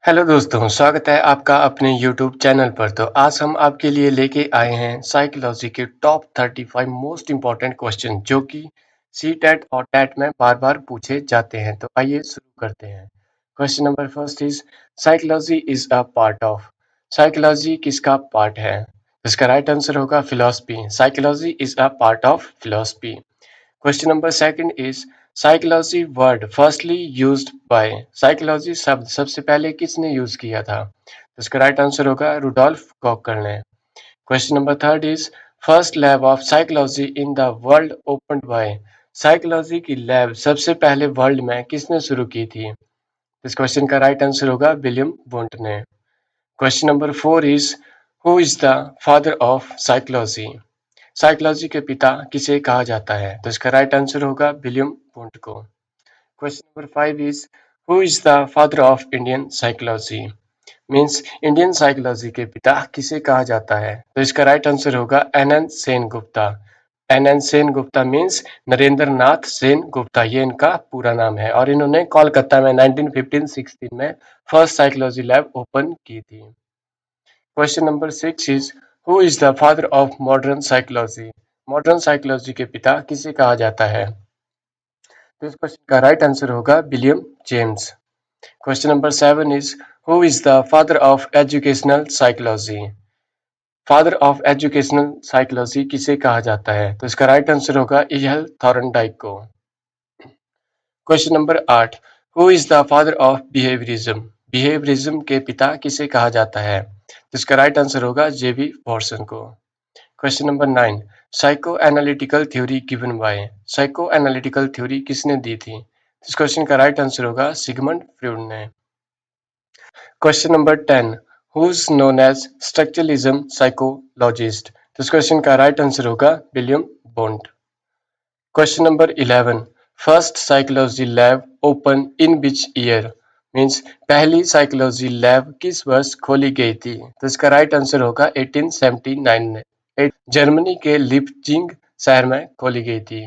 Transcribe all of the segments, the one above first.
Hello दोस्तों, स्वागत है आपका अपने यूट्यूब चैनल पर। तो आज हम आपके लिए लेके आए हैं साइकोलॉजी के टॉप 35 मोस्ट इम्पॉर्टेंट क्वेश्चन जो कि सीटेट और टेट में बार-बार पूछे जाते हैं। तो आइए शुरू करते हैं। Question number first is psychology is a part of. Psychology किसका पार्ट है? इसका राइट आंसर होगा philosophy. Psychology is a part of philosophy. Question number second is psychology word firstly used by. Psychology शब्द सबसे पहले किसने यूज किया था? तो इसका राइट आंसर होगा रुडोल्फ कॉकर ने। Question number third is first lab of psychology in the world opened by. Psychology की लैब सबसे पहले वर्ल्ड में किसने शुरू की थी? इस क्वेश्चन का राइट आंसर होगा विलियम वुंट ने। Question number four is who is the father of psychology? Psychology के पिता किसे कहा जाता है? तो इसका राइट आंसर होगा विलियम वुंट को। Question number five is who is the father of Indian psychology? Means Indian psychology के पिता किसे कहा जाता है? तो इसका राइट आंसर होगा N Sen Gupta. N Sen Gupta means Narendra Nath Sen Gupta, ये इनका पूरा नाम है और इन्होंने कोलकाता में 1915-16 में फर्स्ट साइकोलॉजी लैब ओपन की थी। Question number six is who is the father of modern psychology? Modern psychology के पिता किसे कहा जाता है? तो इस क्वेश्चन का राइट आंसर होगा William James. Question number seven is who is the father of educational psychology? Father of educational psychology किसे कहा जाता है? तो इसका राइट आंसर होगा इहल थॉर्नडाइक को। Question number 8 who is the father of behaviourism? Behaviourism के पिता किसे कहा जाता है? तो इसका राइट आंसर होगा जेबी वॉटसन को। Question number 9 psychoanalytical theory given by. Psychoanalytical theory किसने दी थी? इस क्वेश्चन का राइट आंसर होगा सिगमंड फ्रॉइड ने। Question number 10 who is known as structuralism psychologist? तो इस क्वेश्चन का राइट आंसर होगा William Wundt. Question number 11 first psychology lab open in which year? Means पहली साइकोलॉजी लैब किस वर्ष खोली गई थी? तो इसका राइट आंसर होगा 1879 में जर्मनी के लिपजिंग शहर में खोली गई थी।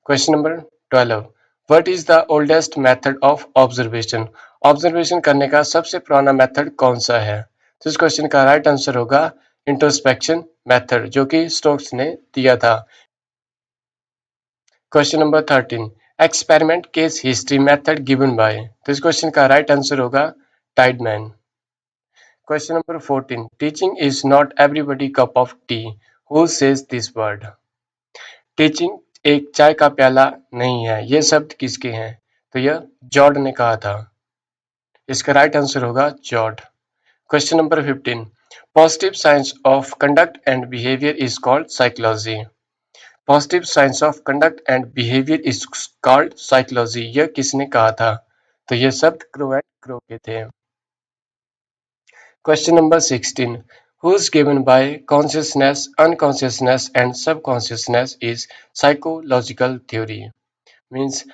Question number 12 what is the oldest method of observation? Observation करने का सबसे पुराना मेथड कौन सा है? तो इस क्वेश्चन का राइट आंसर होगा इंट्रोस्पेक्शन मेथड जो कि स्टोक्स ने दिया था। Question number 13 experiment case history method given by. तो इस क्वेश्चन का राइट आंसर होगा Tiedemann. Question number 14 teaching is not everybody cup of T who says this word? Teaching एक चाय का प्याला नहीं है, ये शब्द किसके हैं? तो यह जॉर्ड ने कहा था। इसका राइट आंसर होगा जॉर्ड। Question number 15 positive science of conduct and behaviour is called psychology. Positive science of conduct and behaviour is called psychology, यह किसने कहा था? तो यह शब्द क्रो एंड क्रो के थे। Question number 16 who is given by consciousness unconsciousness and subconsciousness is psychological theory? Means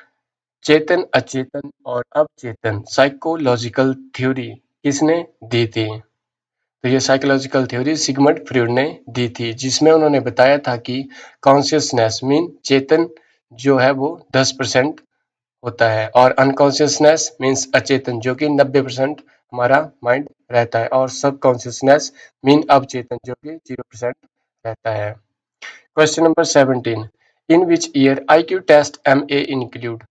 चेतन अचेतन और अवचेतन साइकोलॉजिकल थ्योरी किसने दी थी? तो ये साइकोलॉजिकल थ्योरी सिगमंड फ्रॉइड ने दी थी जिसमें उन्होंने बताया था कि कॉन्शियसनेस मीन चेतन जो है वो 10% होता है और अनकॉन्शियसनेस मीन्स अचेतन जो कि 90% हमारा माइंड रहता है और सब कॉन्शियसनेस मीन अवचेतन जो कि 0% रहता है। Question number 17 in which year IQ test MA include?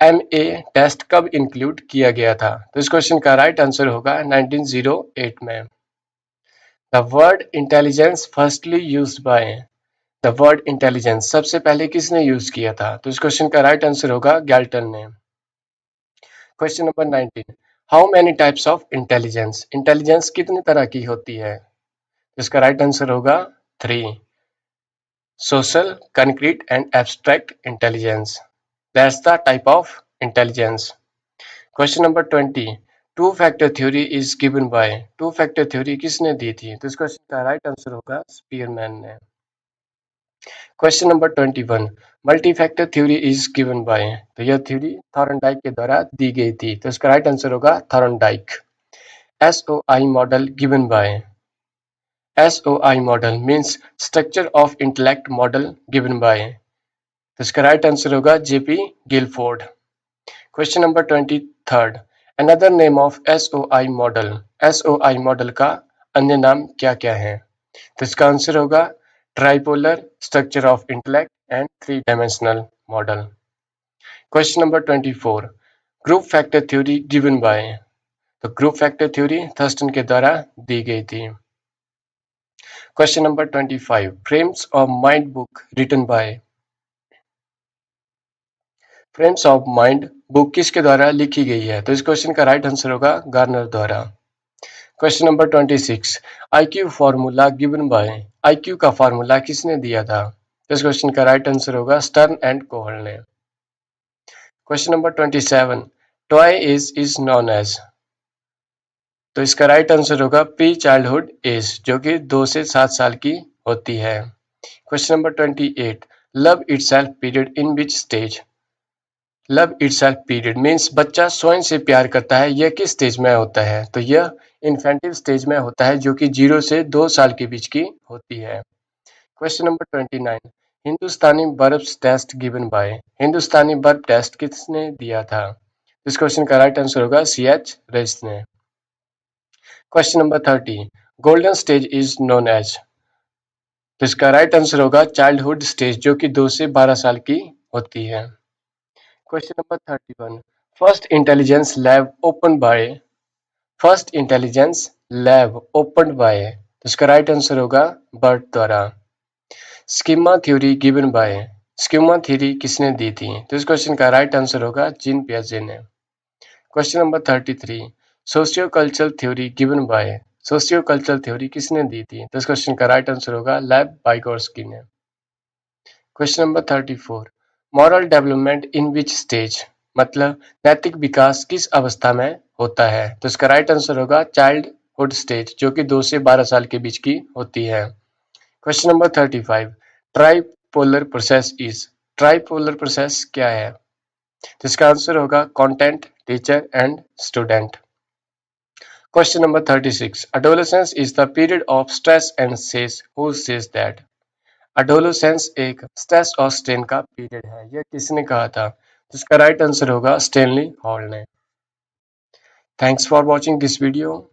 MA test कब इंक्लूड किया गया था? तो इस क्वेश्चन का राइट आंसर होगा 1908 में। The word intelligence firstly used bye. The word intelligence सबसे पहले किसने यूज किया था? तो इस क्वेश्चन का राइट आंसर होगा गैल्टन ने। Question number 19 how many types of intelligence? Intelligence कितनी तरह की होती है? इसका राइट आंसर होगा 3 social concrete and abstract intelligence, that's the type of intelligence. Question number 20 two factor theory is given by. Two factor theory किसने दी थी? तो इस क्वेश्चन का राइट आंसर होगा स्पीयरमैन ने। Question number 21 multi factor theory is given by. तो यह थ्योरी थॉर्नडाइक के द्वारा दी गई थी, तो इसका राइट आंसर होगा Thorndike. SOI model given by. SOI model means structure of intellect model given by. तो इसका राइट आंसर होगा JP Guilford. Question number 23 another name of SOI model, SOI model का अन्य नाम क्या क्या है? तो इसका आंसर होगा tripolar structure of intellect and three dimensional model. Question number 24, group factor theory given by. तो ग्रुप फैक्टर थ्योरी थर्स्टन के द्वारा दी गई थी। Question number 25, frames of mind book written by. Frames of mind book किसके द्वारा लिखी गई है? तो इस क्वेश्चन का राइट आंसर होगा गार्नर द्वारा। Question number 26, IQ formula given by. IQ का फॉर्मूला किसने दिया था? इस क्वेश्चन का राइट आंसर होगा स्टर्न एंड कोहल ने। Question number 27, toy is known age. तो इसका राइट आंसर होगा प्री चाइल्डहुड एज, जो कि 2 से 7 साल की होती है। Question number 28, love itself period in which stage. Love itself period means बच्चा स्वयं से प्यार करता है, यह किस स्टेज में होता है? तो यह इन्फेंटिव स्टेज में होता है, जो कि 0 से 2 साल के बीच की होती है। क्वेश्चन नंबर 29, हिंदुस्तानी बर्फ टेस्ट गिवन बाय। हिंदुस्तानी बर्फ टेस्ट किसने दिया था? इस क्वेश्चन का राइट आंसर होगा CH रेस ने। Question number 30, golden stage is known age. तो इसका राइट आंसर होगा चाइल्डहुड स्टेज, जो कि 2 से 12 साल की होती है। Question number 31, first intelligence lab open by. First intelligence lab open by, तो इसका राइट आंसर होगा बर्ट द्वारा। Schema theory given by. Schema theory किसने दी थी? तो इस क्वेश्चन का राइट आंसर होगा जीन पियाजे ने। Question number 33, socio cultural theory given bye. Socio cultural theory किसने दी थी? तो इस क्वेश्चन का राइट आंसर होगा लैब बाइगोर्स्की ने। Question number 34, moral development in which stage. मतलब नैतिक विकास किस अवस्था में होता है? तो इसका राइट आंसर होगा चाइल्डहुड स्टेज, जो कि 2 से 12 साल के बीच की होती है। Question number 35, tripolar process is. Tripolar process क्या है? तो इसका आंसर होगा content, teacher and student. Question number 36, adolescence is the period of stress and says who says that। Adolescence एक स्ट्रेस और स्ट्रेन का पीरियड है, यह किसने कहा था? जिसका राइट आंसर होगा स्टेनली हॉल ने। Thanks for watching this video.